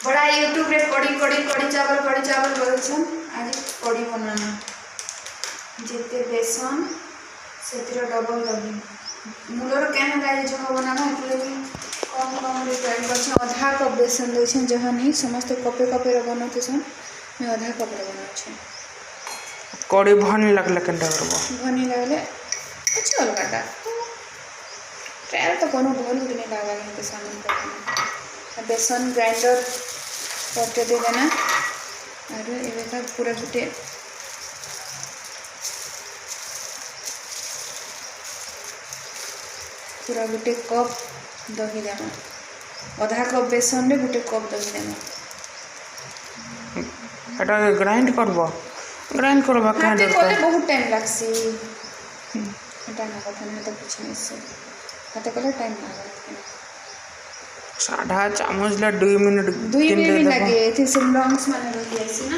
बड़ा यूट्यूब रे कड़ी चावल बोलछन आज कड़ी बनाना जिते बेसन से डबल दही मूलर क्या गाय जह बनाना कि कम कम टाइम कर अधा कप बेसन दे जहाँ नहीं समस्त कपे कपे बनाते सन मैं अधा कप बना कड़ी भनी लगले केनटा करबो भनी लगले कुछ अलगाटा ट्रायल तो कोनो भल भी नहीं लगा के सामने करना बेसन ग्राइंडर करके दे देना और ये का पूरा गुटे कप दही देना आधा कप बेसन रे गुटे कप दही देना एटा ग्राइंड करबो ग्राइंड करबा का दरकार बहुत टाइम लागसी एटा ना कथा में तो कुछ नहीं से हाथे कले टाइम लगा आधा चामच ला 2 मिनट 2 मिनट लगे थे सब लॉन्ग्स माने रही ऐसी ना